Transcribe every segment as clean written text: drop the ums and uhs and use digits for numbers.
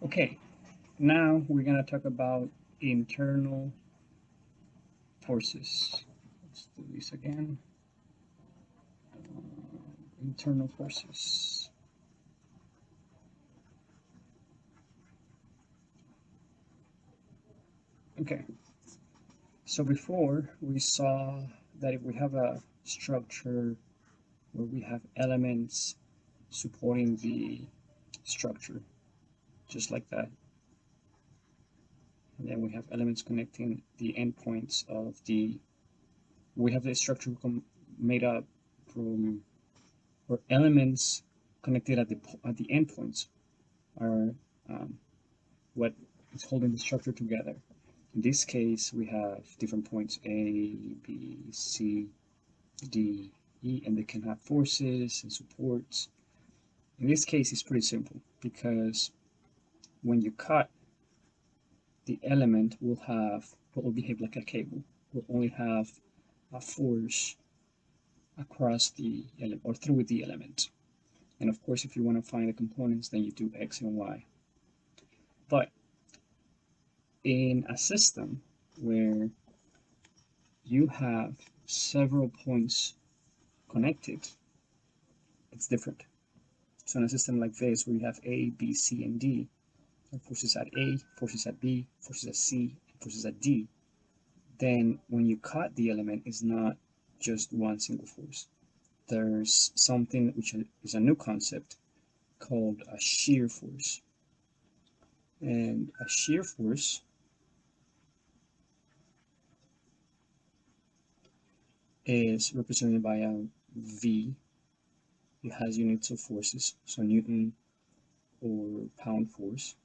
Okay, now we're gonna talk about internal forces. Let's do this again. Internal forces. Okay, so before we saw that if we have a structure where we have elements supporting the structure, just like that, and then we have elements connecting the endpoints of we have the structure made up from, or elements connected at the endpoints are um, what is holding the structure together. In this case, we have different points A, B, C, D, E, and they can have forces and supports. In this case, it's pretty simple because when you cut, the element will behave like a cable. Will only have a force across the element or through the element. And of course, if you want to find the components, then you do X and Y. But in a system where you have several points connected, it's different. So in a system like this, where you have A, B, C, and D, and forces at A, forces at B, forces at C, and forces at D, then when you cut the element, it's not just one single force. There's something which is a new concept called a shear force. And a shear force is represented by a V. It has units of forces, so Newton or pound force.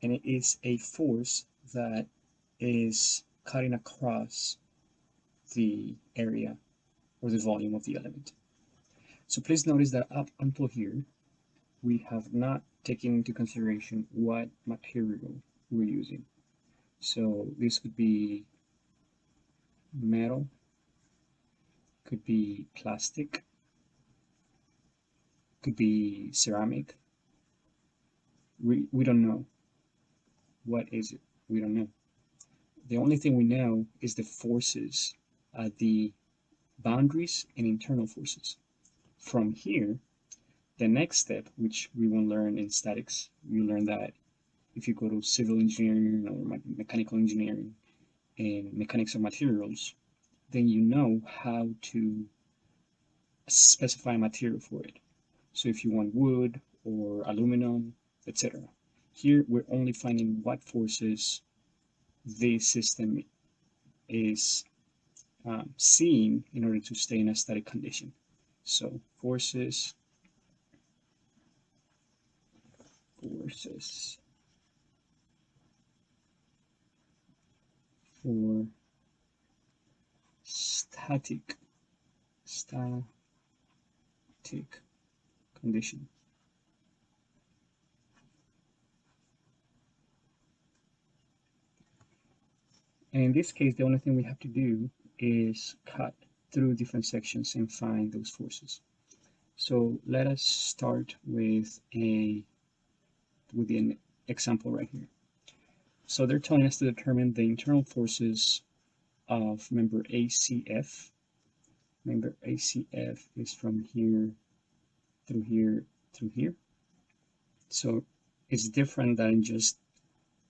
And it is a force that is cutting across the area or the volume of the element. So please notice that up until here, we have not taken into consideration what material we're using. So this could be metal, could be plastic, could be ceramic. We don't know. What is it? We don't know. The only thing we know is the forces at the boundaries and internal forces. From here, the next step, which we will learn in statics, you learn that if you go to civil engineering or mechanical engineering and mechanics of materials, then you know how to specify material for it. So if you want wood or aluminum, etc. Here we're only finding what forces the system is seeing in order to stay in a static condition. So forces for static condition. And in this case, the only thing we have to do is cut through different sections and find those forces. So let us start with an example right here. So they're telling us to determine the internal forces of member ACF. Member ACF is from here through here through here. So it's different than just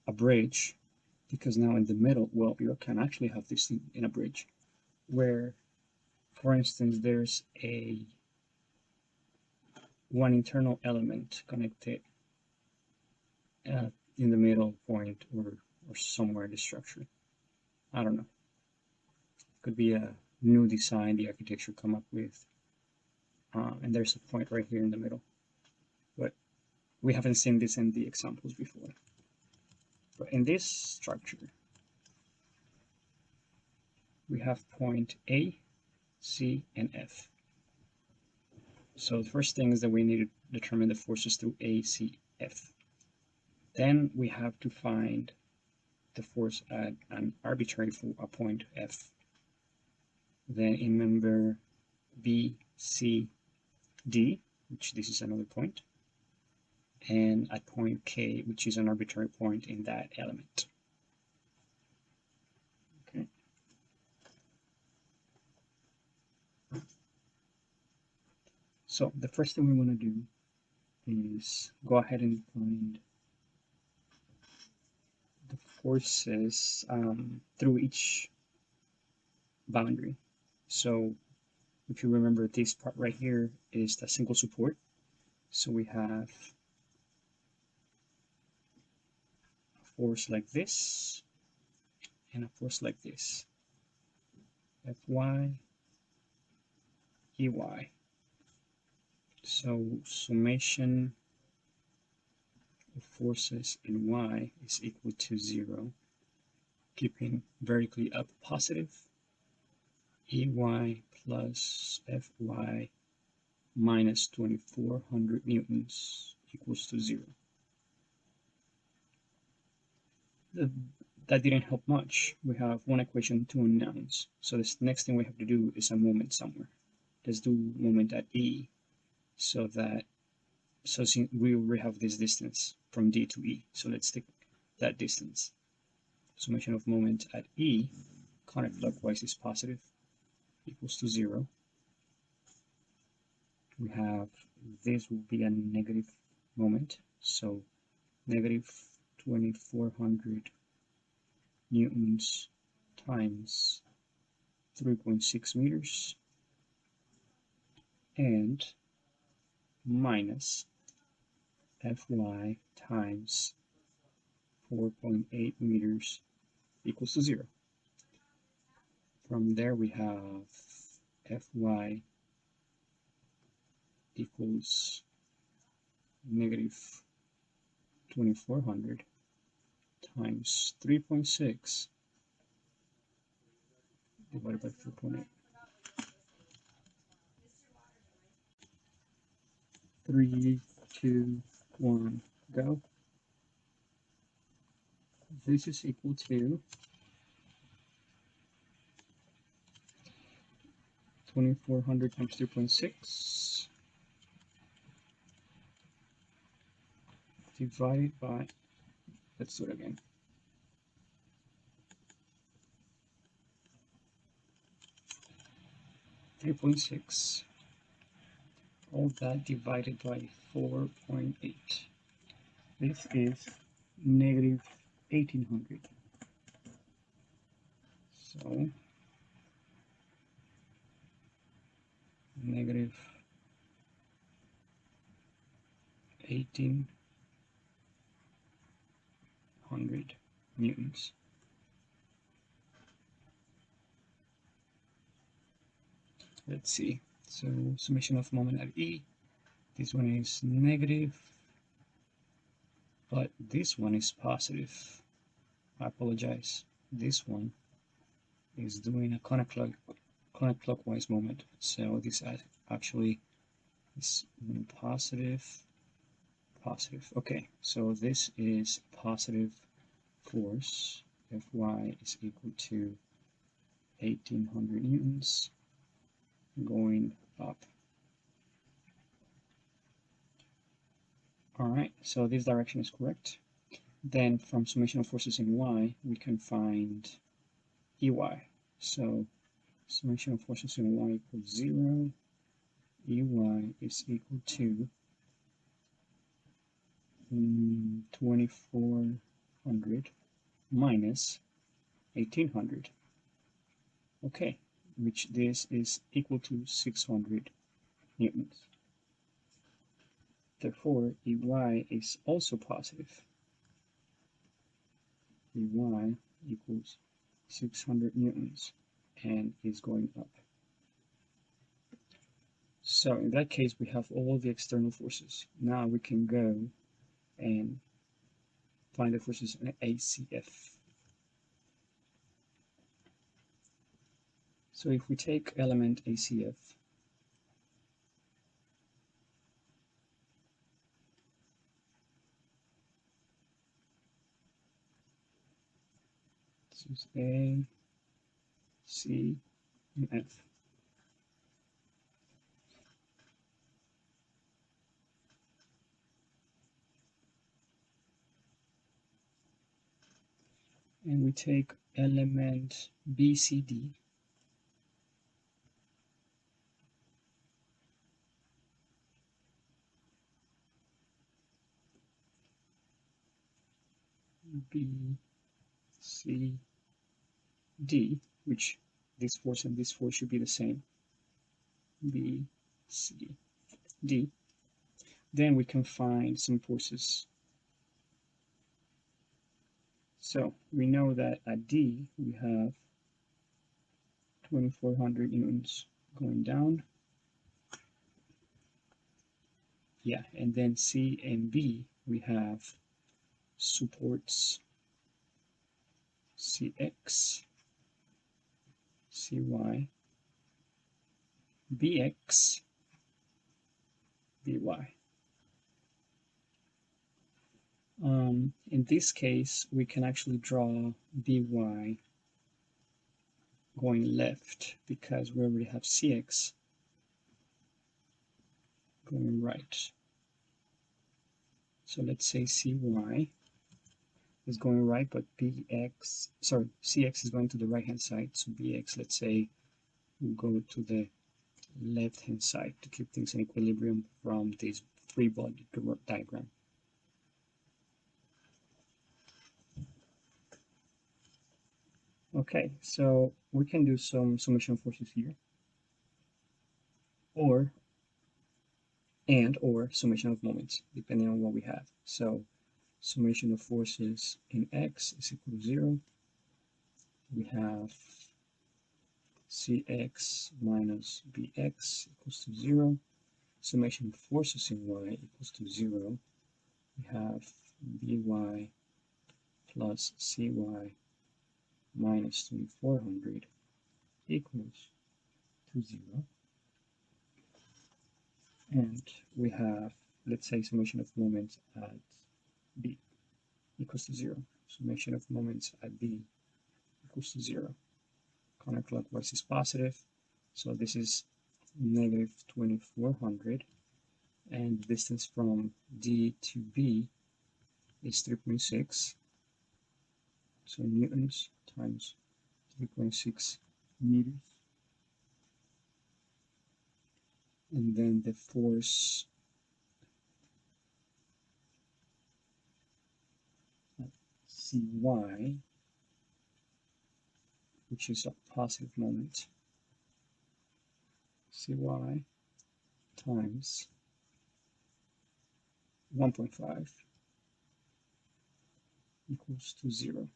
a bridge, because now in the middle, well, you can actually have this in a bridge where, for instance, there's one internal element connected in the middle point or somewhere in the structure. I don't know. Could be a new design the architecture come up with, and there's a point right here in the middle. But we haven't seen this in the examples before. But in this structure, we have point A, C, and F. So the first thing is that we need to determine the forces through A, C, F. Then we have to find the force at an arbitrary point F. Then in member B, C, D, which this is another point, and at point K, which is an arbitrary point in that element. Okay. So the first thing we want to do is go ahead and find the forces through each boundary. So if you remember, this part right here is the single support. So we have a force like this and a force like this. Fy, Ey. So summation of forces in y is equal to 0, keeping vertically up positive. Ey plus Fy minus 2400 newtons equals to 0. That didn't help much. We have one equation, two unknowns. So this next thing we have to do is a moment somewhere. Let's do moment at E, so we already have this distance from D to E. So let's take that distance. Summation of moment at E, counterclockwise is positive, equals to 0. We have this will be a negative moment, so negative 2400 newtons times 3.6 meters and minus Fy times 4.8 meters equals to 0. From there we have Fy equals negative 2400 times 3.6 divided by 4.8. 3, 2, 1, go. This is equal to 2400 times 3.6 divided by, let's do it again, 3.6, all that divided by 4.8. This is negative 1800. So negative 1800 newtons. Let's see. So summation of moment at E. This one is negative, but this one is positive. I apologize. This one is doing a counterclockwise moment. So this actually is positive, positive. Okay, so this is positive force. Fy is equal to 1800 newtons going up. Alright, so this direction is correct. Then from summation of forces in y, we can find Ey. So summation of forces in y equals 0. Ey is equal to 2400 minus 1800. Okay, which this is equal to 600 newtons. Therefore, Ey is also positive. Ey equals 600 newtons and is going up. So in that case, we have all the external forces. Now we can go and find the forces in ACF. So if we take element ACF, this is A, C, and F. and we take element BCD, BCD, which this force and this force should be the same, BCD. Then we can find some forces. So we know that at D we have 2400 newtons going down. Yeah, and then C and B we have supports CX, CY, BX, BY. In this case, we can actually draw BY going left because we already have CX going right. So let's say CY is going right, but CX is going to the right hand side. So BX, let's say, will go to the left hand side to keep things in equilibrium from this free body diagram. Okay, so we can do some summation of forces here, or summation of moments, depending on what we have. So summation of forces in X is equal to 0. We have Cx minus Bx equals to 0. Summation of forces in Y equals to 0. We have By plus Cy minus 2400 equals to 0. And we have, let's say, summation of moments at B equals to 0. Summation of moments at B equals to 0. Counterclockwise is positive, so this is negative 2400, and the distance from D to B is 3.6, so newtons times 3.6 meters. And then the force at Cy, which is a positive moment, Cy times 1.5 equals to 0.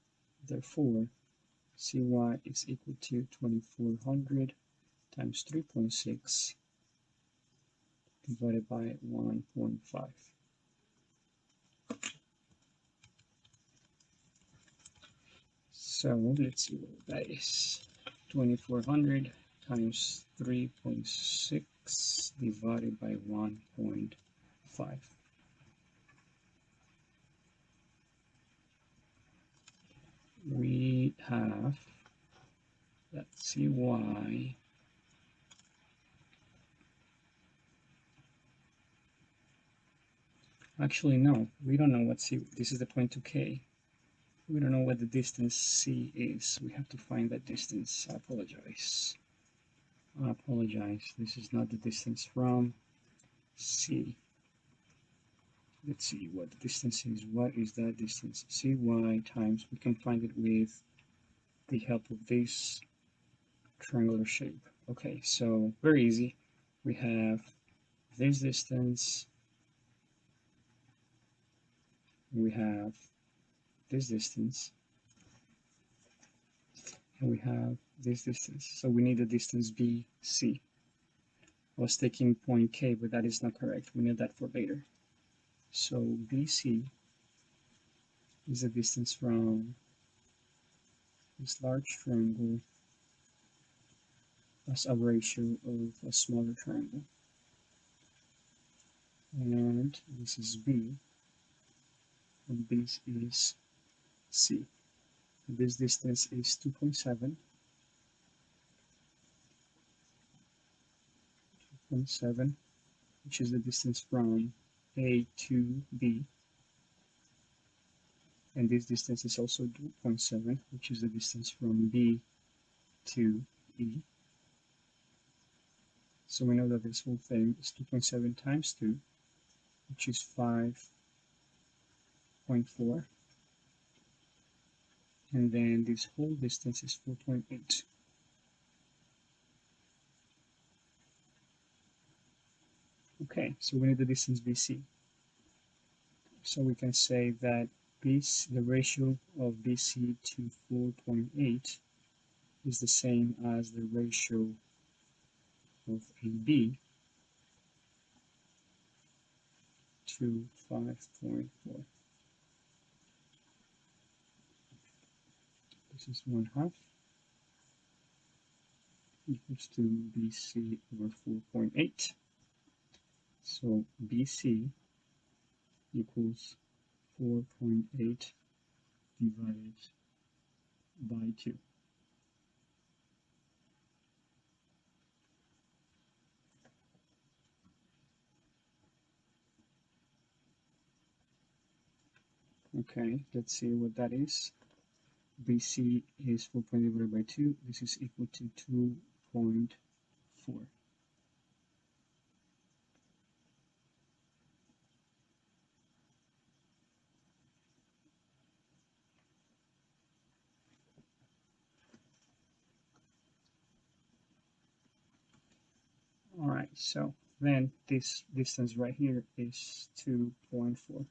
Therefore, Cy is equal to 2400 times 3.6 divided by 1.5. So let's see what that is. 2400 times 3.6 divided by 1.5. We have that Cy actually no, we don't know what C, this is the point to K. We don't know what the distance C is. We have to find that distance. I apologize. This is not the distance from C. Let's see what the distance is. What is that distance? Cy times, we can find it with the help of this triangular shape. Okay, so very easy. We have this distance, we have this distance, and we have this distance. So we need the distance BC. I was taking point K, but that is not correct. We need that for later. So BC is the distance from this large triangle as a ratio of a smaller triangle. And this is B, and this is C. This distance is 2.7, which is the distance from A to B. and this distance is also 2.7, which is the distance from B to E. So we know that this whole thing is 2.7 times 2, which is 5.4. And then this whole distance is 4.8. Okay, so we need the distance BC. So we can say that BC, the ratio of BC to 4.8 is the same as the ratio of AB to 5.4. This is 1/2 equals to BC over 4.8. So BC equals 4.8 divided by 2. Okay, let's see what that is. BC is 4.8 divided by 2. This is equal to 2.4. All right, so then this distance right here is 2.4.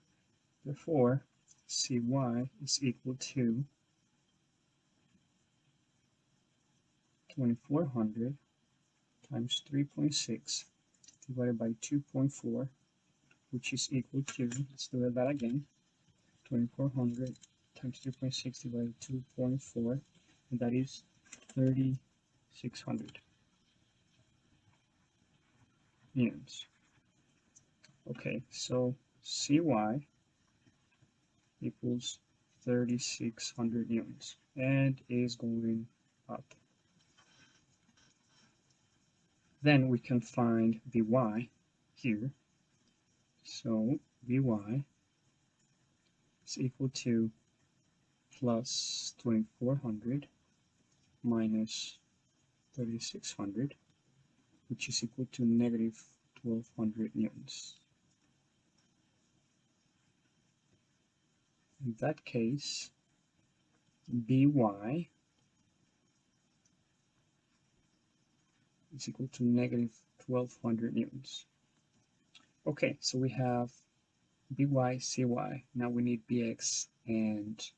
Therefore, CY is equal to 2400 times 3.6 divided by 2.4, which is equal to, let's do that again, 2400 times 3.6 divided by 2.4, and that is 3600 newtons. Okay, so CY equals 3600 newtons and is going up. Then we can find Vy here. So Vy is equal to plus 2400 minus 3600, which is equal to negative 1200 newtons. In that case, By is equal to negative 1200 newtons. Okay, so we have By, Cy. Now we need Bx and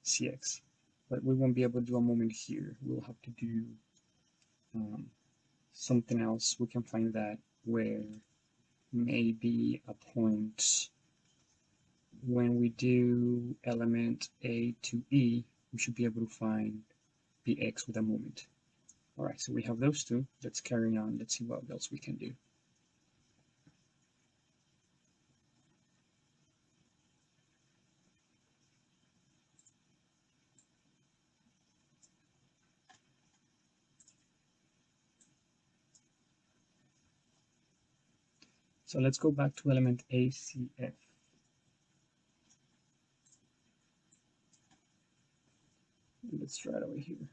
Cx. But we won't be able to do a moment here. We'll have to do something else. We can find that where maybe a point when we do element A to E, we should be able to find Bx with a moment. All right, so we have those two. Let's carry on. Let's see what else we can do. So let's go back to element ACF. Let's try it over here.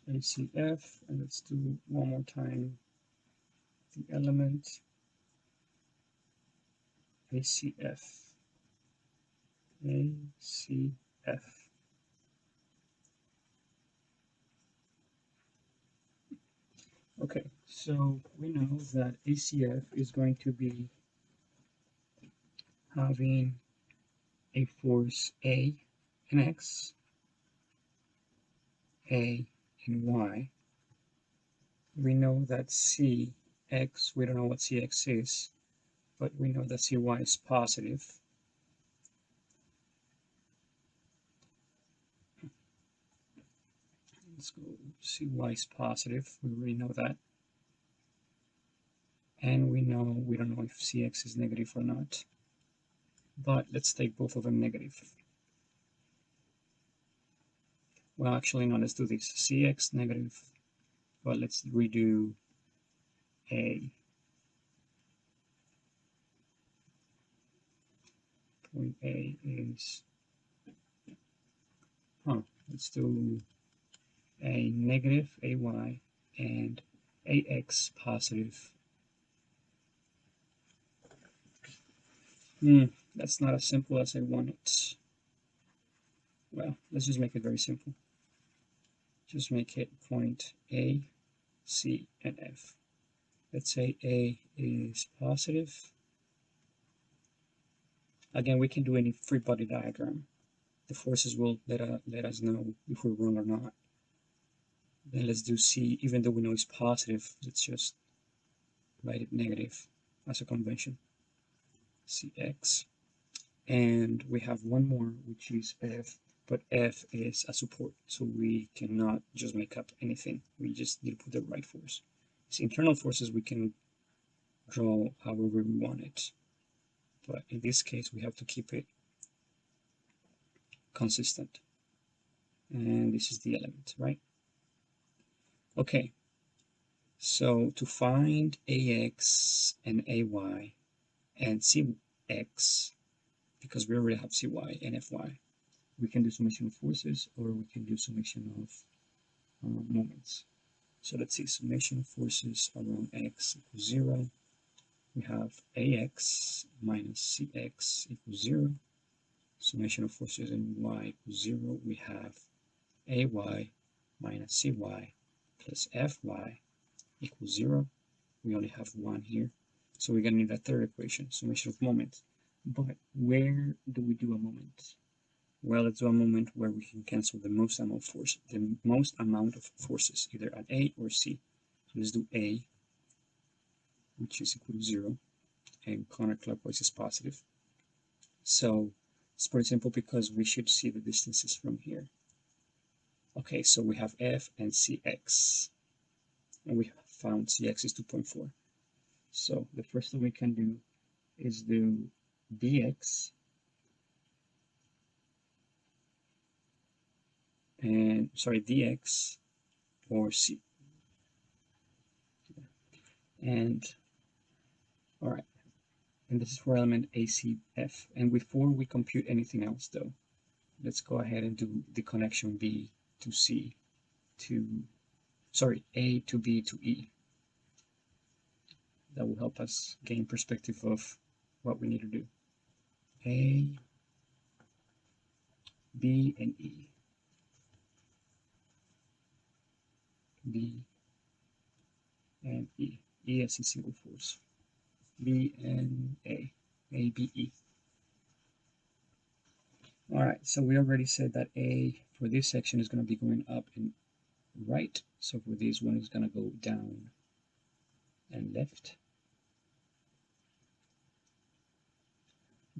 ACF, and let's do one more time the element ACF. ACF. Okay, so we know that ACF is going to be having a force A and X, A and Y. We know that CX, we don't know what CX is, but we know that CY is positive. Let's go, CY is positive, we already know that. And we don't know if CX is negative or not. But let's take both of them negative. Well, actually, no, let's do this. CX negative, but let's redo A. Point A is, let's do a negative AY and AX positive. That's not as simple as I want it. Well, let's just make it very simple. Just make it point A, C, and F. Let's say A is positive. Again, we can do any free body diagram. The forces will let us know if we're wrong or not. Then let's do C, even though we know it's positive, let's just write it negative as a convention. Cx. And we have one more, which is F, but F is a support, so we cannot just make up anything. We just need to put the right force. So internal forces we can draw however we want it, but in this case we have to keep it consistent. And this is the element, right? Okay, so to find AX and AY and CX, because we already have CY and FY, we can do summation of forces, or we can do summation of moments. So let's see, summation of forces around X equals 0. We have AX minus CX equals 0. Summation of forces in Y equals 0. We have AY minus CY plus FY equals 0. We only have 1 here. So we're going to need a third equation, summation of moments. But where do we do a moment? Well, let's do a moment where we can cancel the most amount of forces, either at A or C. So let's do A, which is equal to 0, and counterclockwise is positive. So it's pretty simple because we should see the distances from here. Okay, so we have F and CX, and we found CX is 2.4. So the first thing we can do is do dx and dx or C. And all right, and this is for element ACF. And before we compute anything else though, let's go ahead and do the connection B to C to, A to B to E. That will help us gain perspective of what we need to do. A, B, and E. B and E. E as a single force. B and A. A, B, E. Alright, so we already said that A for this section is going to be going up and right. So for this one is going to go down and left.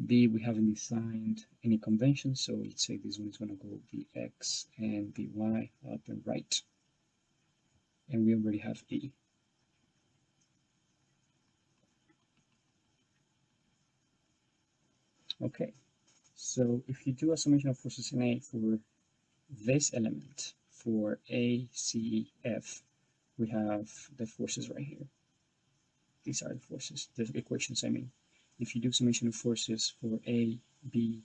B, we haven't assigned any convention, so let's say this one is going to go Bx and By up and right. And we already have E. Okay, so if you do a summation of forces in A for this element, for A, C, F, we have the forces right here. These are the forces, the equations I mean. If you do summation of forces for A, B,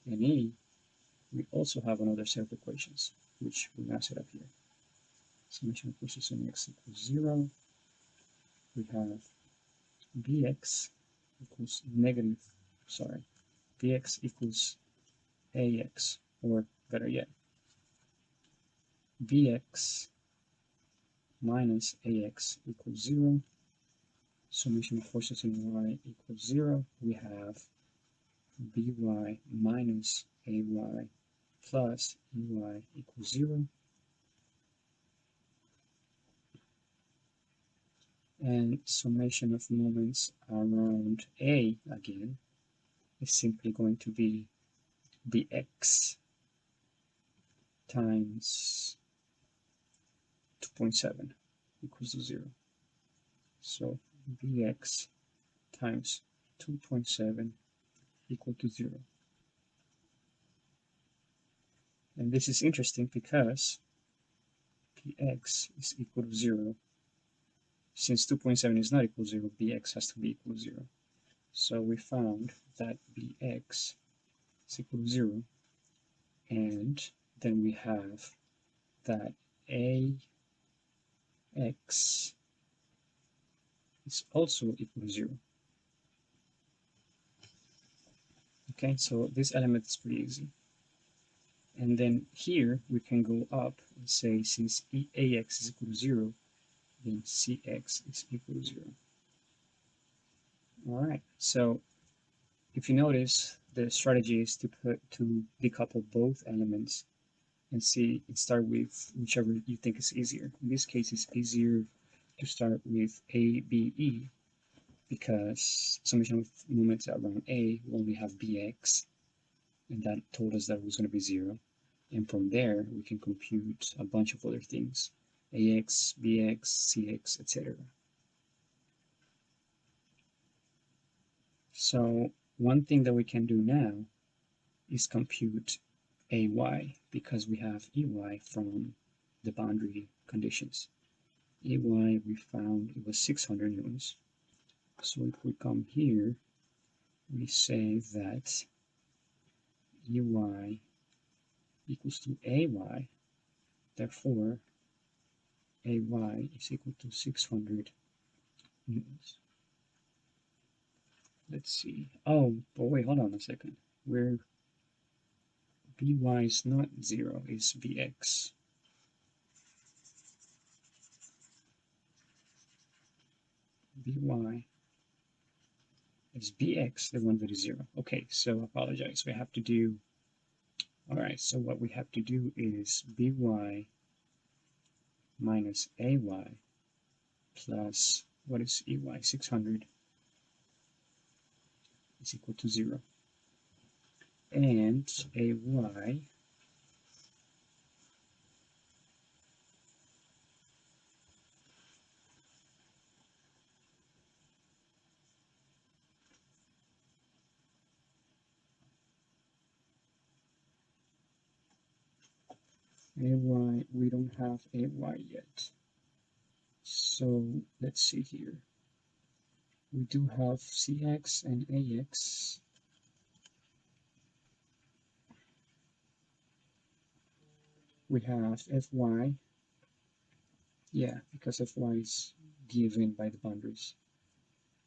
and E, we also have another set of equations, which we're going to set up here. Summation of forces in X equals 0. We have Bx equals Bx equals Ax, or better yet, Bx minus Ax equals 0. Summation of forces in Y equals 0. We have By minus Ay plus Ey equals 0. And summation of moments around A, again, is simply going to be Bx times 2.7 equals to 0. So Bx times 2.7 equal to 0. And this is interesting because Px is equal to 0. Since 2.7 is not equal to 0, Bx has to be equal to 0. So we found that Bx is equal to 0, and then we have that Ax is also equal to 0. Okay, so this element is pretty easy. And then here we can go up and say since Ax is equal to 0, then Cx is equal to 0. Alright, so if you notice, the strategy is to decouple both elements and start with whichever you think is easier. In this case, it's easier to start with ABE because summation of moments around A will only have BX, and that told us that it was going to be 0. And from there, we can compute a bunch of other things, AX, BX, CX, etc. So one thing that we can do now is compute AY because we have EY from the boundary conditions. EY we found it was 600 newtons. So if we come here, we say that EY equals to AY, therefore AY is equal to 600 newtons. Let's see. Oh, but wait, hold on a second. Where By is not 0, is Bx. By is Bx, the one that is 0. Okay, so apologize. We have to do... Alright, so what we have to do is By minus AY plus, what is EY? 600 is equal to 0. And AY we don't have AY yet. So let's see here. We do have CX and AX. We have FY. Yeah, because FY is given by the boundaries.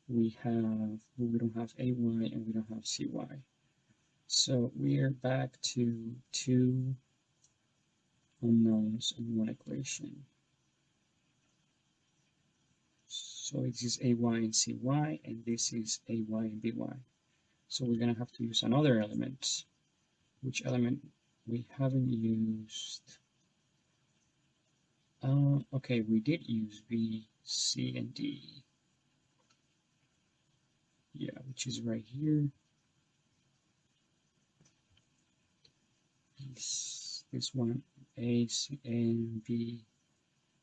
We don't have AY and we don't have CY. So we're back to 2 unknowns in one equation. So this is AY and CY, and this is AY and BY. So we're going to have to use another element. Which element we haven't used? Okay, we did use B, C, and D. Yeah, which is right here. This one, A, C, and B,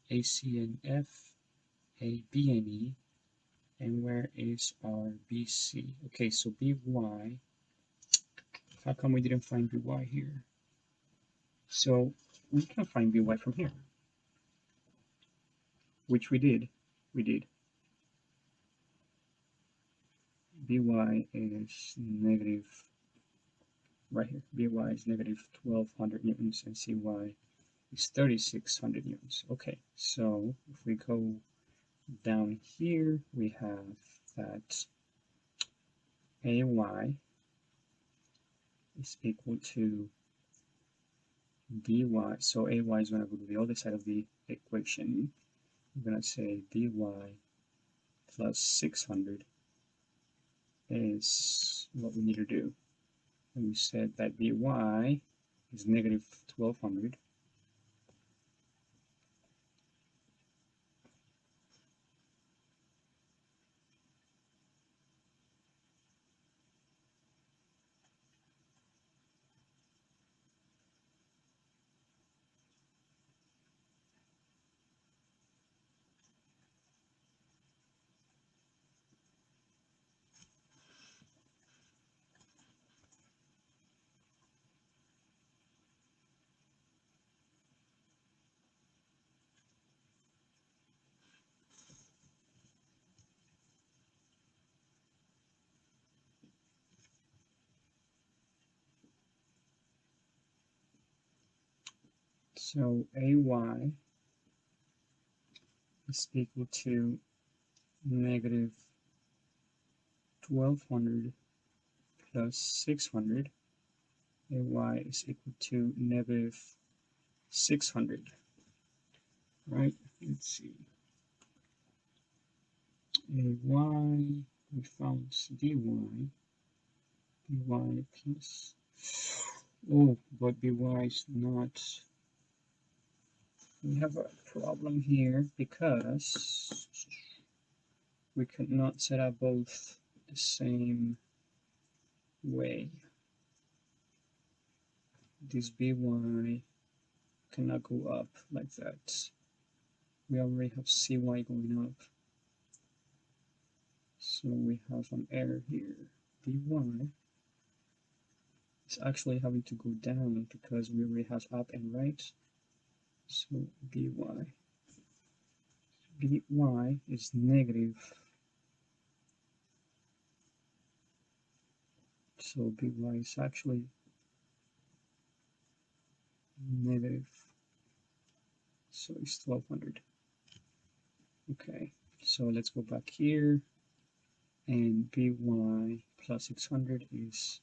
A, C, and F, A, B, and E. And where is our BC? Okay, so BY. How come we didn't find BY here? So we can find BY from here, which we did. We did. BY is negative, right here. BY is negative 1200 newtons and CY is 3600 newtons. Okay, so if we go down here, we have that AY is equal to BY. So AY is going to go to the other side of the equation. We're going to say BY plus 600 is what we need to do. And we said that BY is negative 1200. So AY is equal to negative 1200 plus 600. AY is equal to negative 600. Right? Let's see. AY, we found dy. By plus, oh, but by is not, we have a problem here because we could not set up both the same way. This by cannot go up like that. We already have cy going up, so we have an error here. By is actually having to go down because we already have up and right. So by is negative. So by is actually negative. So it's 1200. Okay, so let's go back here. And by plus 600 is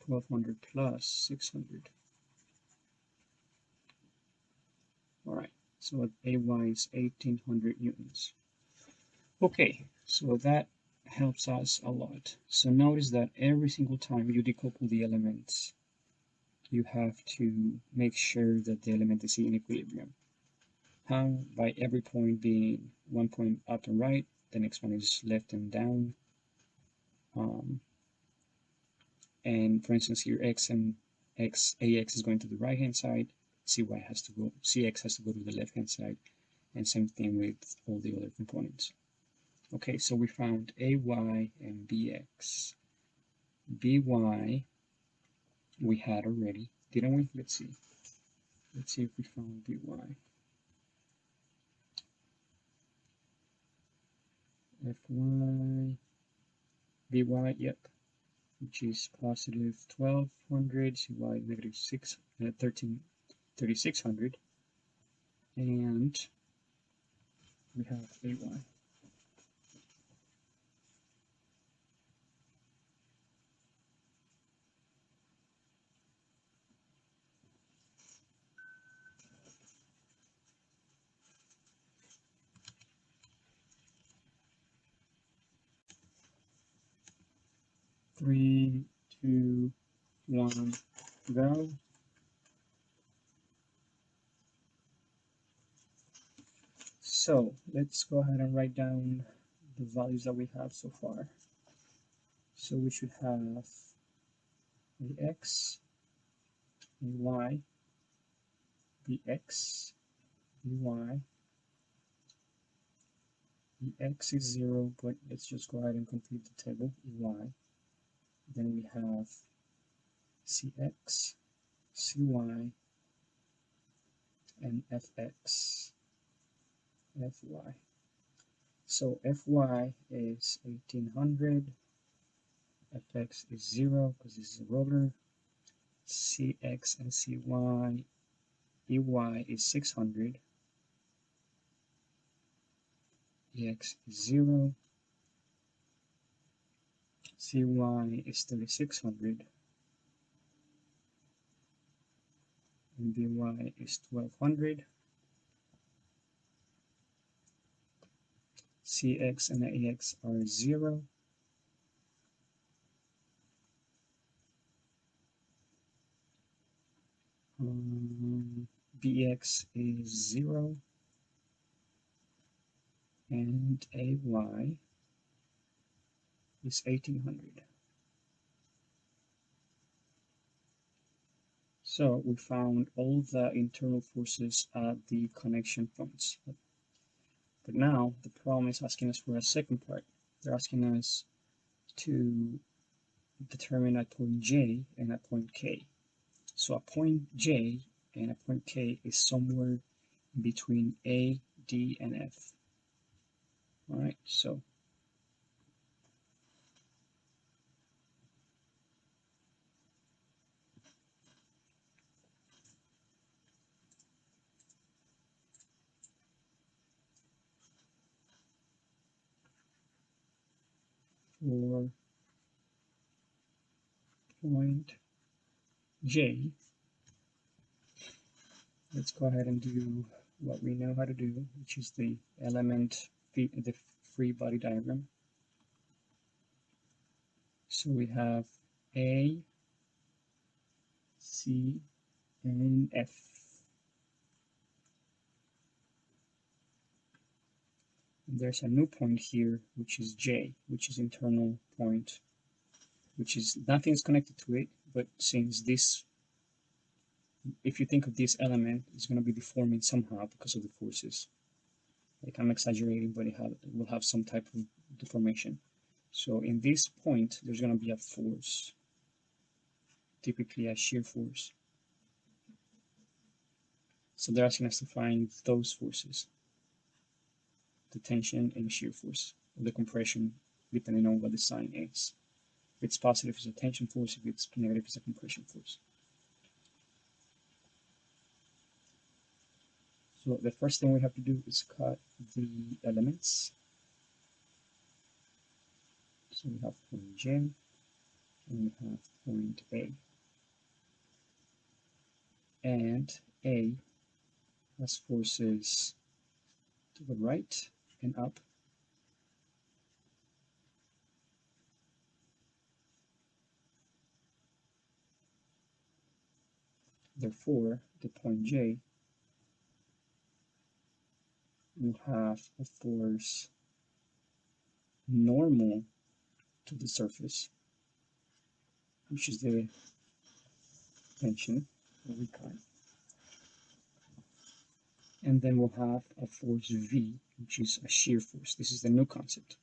1200 plus 600. All right, so AY is 1800 newtons. Okay, so that helps us a lot. So notice that every single time you decouple the elements, you have to make sure that the element is in equilibrium. How? By every point being one point up and right, the next one is left and down. And for instance, here AX is going to the right hand side, CX has to go to the left hand side, and same thing with all the other components. Okay, so we found AY and BX. BY we had already, didn't we? Let's see. Let's see if we found BY. FY, BY, yep, which is positive 1200, CY negative 3600, and we have AY. Three, two, one, go. So let's go ahead and write down the values that we have so far. So we should have AX, AY, BX, BY. EX is 0, but let's just go ahead and complete the table. EY. Then we have CX, CY, and FX, FY. So FY is 1800, FX is 0 because this is a roller, CX and CY, EY is 600, EX is 0, CY is 3600, and BY is 1200. CX and AX are 0. BX is 0. And AY is 1800. So we found all the internal forces at the connection points. But now the problem is asking us for a second part. They're asking us to determine a point J and a point K. So a point J and a point K is somewhere between A, D, and F. All right, so for point J, let's go ahead and do what we know how to do, which is the the free body diagram. So we have A, C, and F. And there's a new point here, which is J, which is internal point, which is nothing's connected to it, but since this, if you think of this element, it's going to be deforming somehow because of the forces. Like, I'm exaggerating, but it will have some type of deformation. So in this point, there's going to be a force, typically a shear force. So they're asking us to find those forces, the tension and shear force, or the compression, depending on what the sign is. If it's positive, it's a tension force. If it's negative, it's a compression force. So the first thing we have to do is cut the elements. So we have point J, and we have point A. And A has forces to the right and up. Therefore, the point J will have a force normal to the surface, which is the tension that we cut. And then we'll have a force V, which is a shear force. This is the new concept.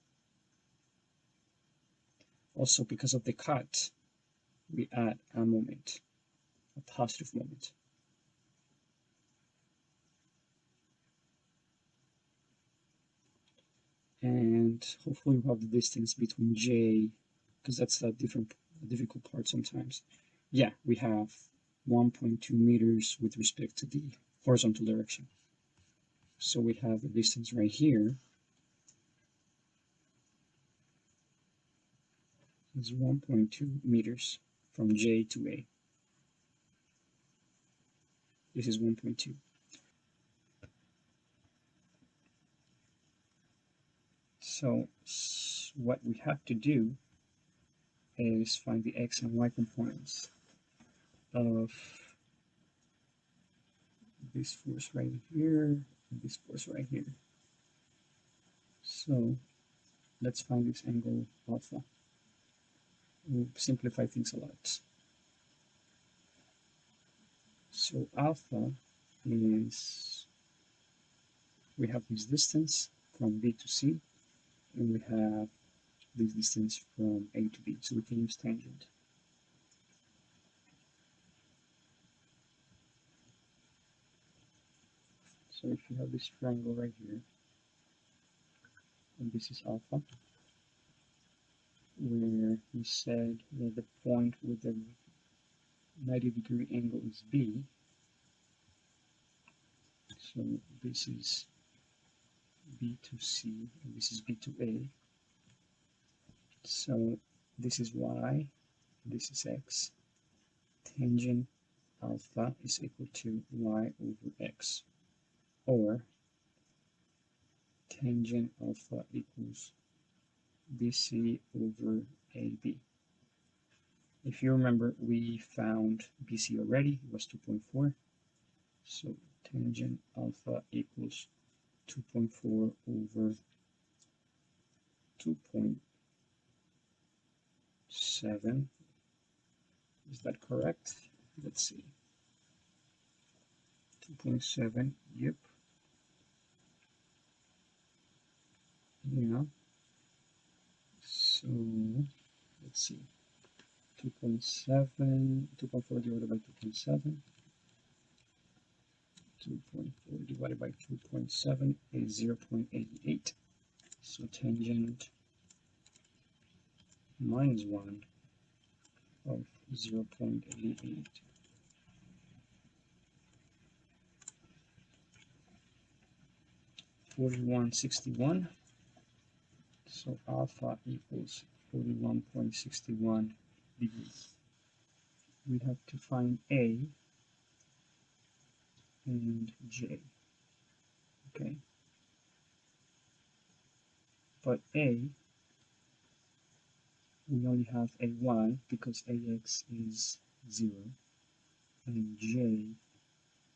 Also, because of the cut, we add a moment, a positive moment. And hopefully we'll have the distance between J, because that's a difficult part sometimes. Yeah, we have 1.2 meters with respect to the horizontal direction. So we have the distance right here is 1.2 meters from J to A. This is 1.2. So what we have to do is find the X and Y components of this force right here and this force right here. So let's find this angle alpha. We'll simplify things a lot. So alpha is, we have this distance from B to C, and we have this distance from A to B, so we can use tangent. So if you have this triangle right here, and this is alpha, where we said that the point with the 90-degree angle is B, so this is B to C, and this is B to A. So this is Y, this is X. Tangent alpha is equal to Y over X, or tangent alpha equals BC over AB. If you remember, we found BC already, it was 2.4. So tangent alpha equals 2.4 over 2.7. Is that correct? Let's see. 2.7, yep. Yeah. So let's see. 2.7, 2.4 divided by 2.7. 2.4 divided by 2.7 is 0.88. So tangent minus 1 of 0.88. $41.61. So alpha equals 41.61 degrees. We have to find A and J. Okay. But A, we only have a y because ax is 0, and J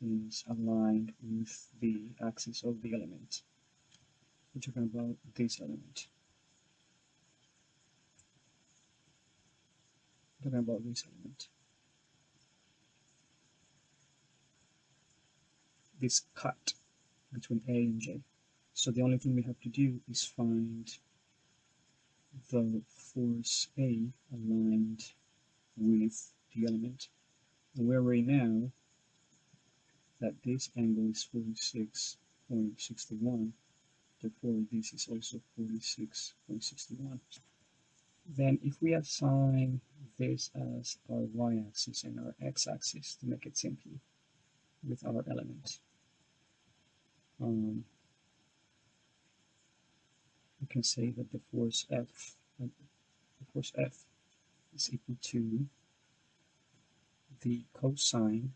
is aligned with the axis of the element. We're talking about this element. We're talking about this element. This cut between A and J. So the only thing we have to do is find the force A aligned with the element. And we already know that this angle is 46.61, therefore this is also 46.61. Then if we assign this as our y-axis and our x-axis to make it simple with our element, we can say that the force F is equal to the cosine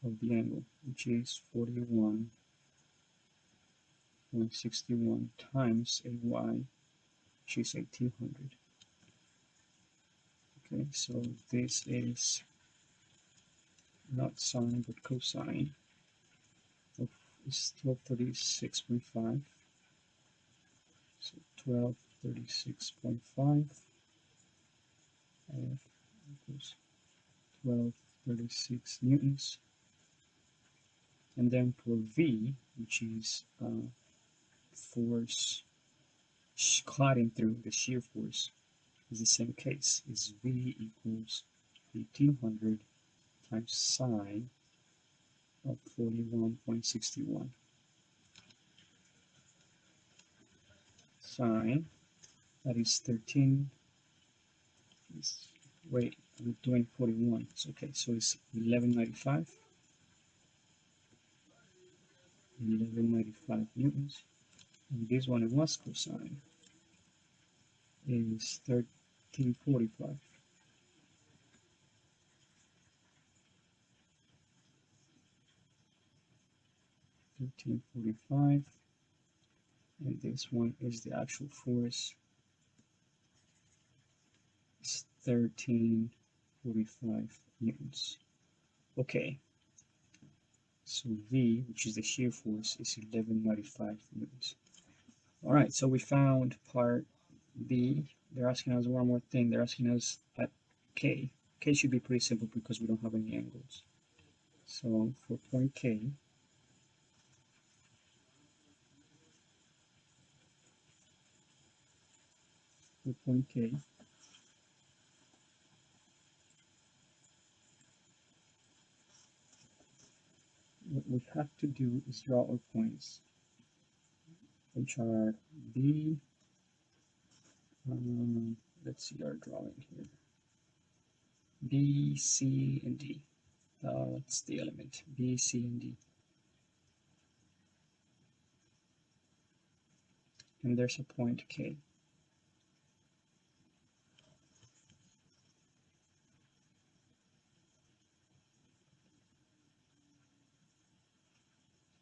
of the angle, which is 41.61 times a y, which is 1800. Okay, so this is not sine but cosine of is 1236.5. So 1236.5 F equals 1236 newtons. And then for V, which is force cutting through, the shear force, is the same case. Is V equals 1800 times sine of 41.61. Sine, that is 13, wait, I'm doing 41. It's okay, so it's 1195. 1195 newtons. And this one was cosine is 1345. 1345, and this one is the actual force. It's 1345 newtons. Okay, so V, which is the shear force, is 1195 newtons. All right, so we found part B. They're asking us one more thing. They're asking us at K. K should be pretty simple because we don't have any angles. So for point K, what we have to do is draw our points, which are B, let's see our drawing here, B, C, and D. That's the element, B, C, and D. And there's a point K.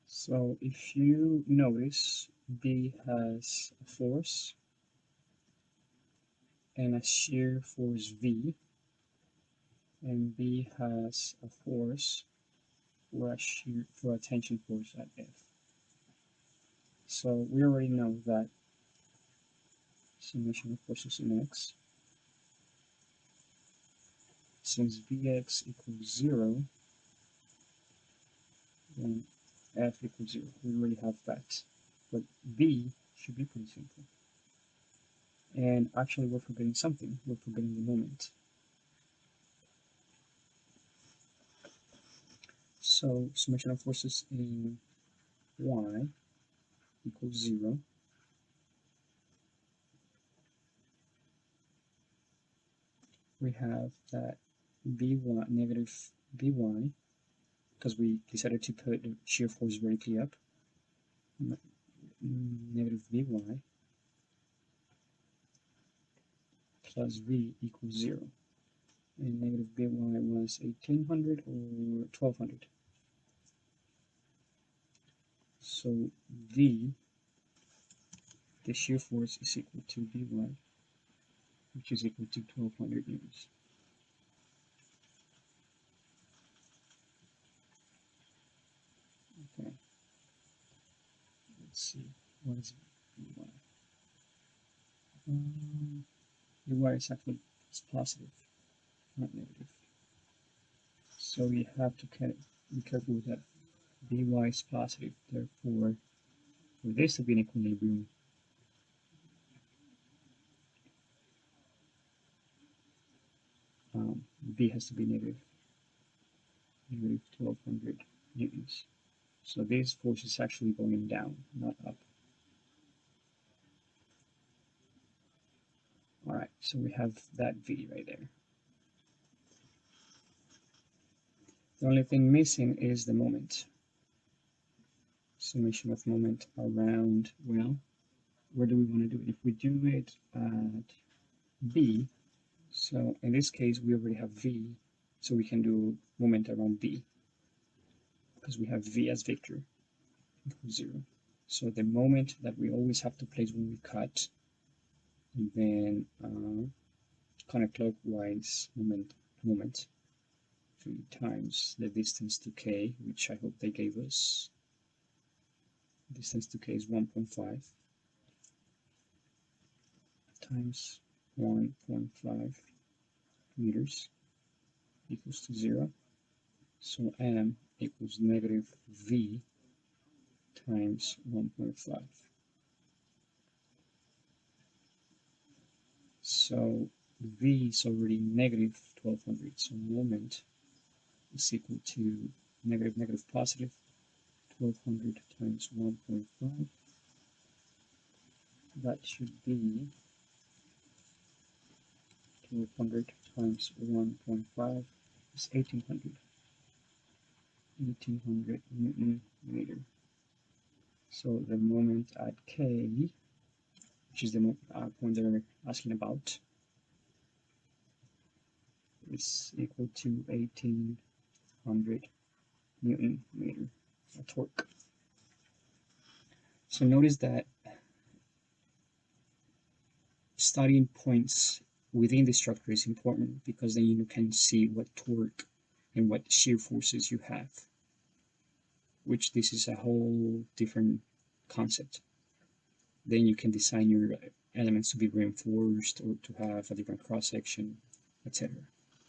So if you notice, B has a force and a shear force V, and B has a force or a tension force at F. So we already know that summation of forces in X, since Vx equals 0, then F equals 0. We already have that. But V should be pretty simple. And actually we're forgetting something. We're forgetting the moment. So summation of forces in Y equals 0. We have that Vy, negative Vy, because we decided to put the shear force vertically up, negative Vy plus v equals 0. And negative by was 1800 or 1200. So v, the shear force, is equal to by, which is equal to 1200 newtons. Okay, let's see, what is by? By is actually positive, not negative. So you have to be careful with that. By is positive, therefore, for this to be in equilibrium, V has to be negative 1200 newtons. So this force is actually going down, not up. Alright, so we have that V right there. The only thing missing is the moment. Summation of moment around, well, where do we want to do it? If we do it at B, so in this case we already have V, so we can do moment around B, because we have V as vector equals 0. So the moment that we always have to place when we cut, and then counterclockwise moment 3 times the distance to K, which I hope they gave us. Distance to K is 1.5 times 1.5 meters equals to 0. So M equals negative V times 1.5. So V is already negative 1200, so moment is equal to negative positive 1200 times 1.5. That should be 1200 times 1.5 is 1800. 1800 Newton meter. So the moment at K, which is the point they're asking about, is equal to 1800 Newton meter of torque. So notice that studying points within the structure is important, because then you can see what torque and what shear forces you have, which this is a whole different concept. Then you can design your elements to be reinforced or to have a different cross section, etc.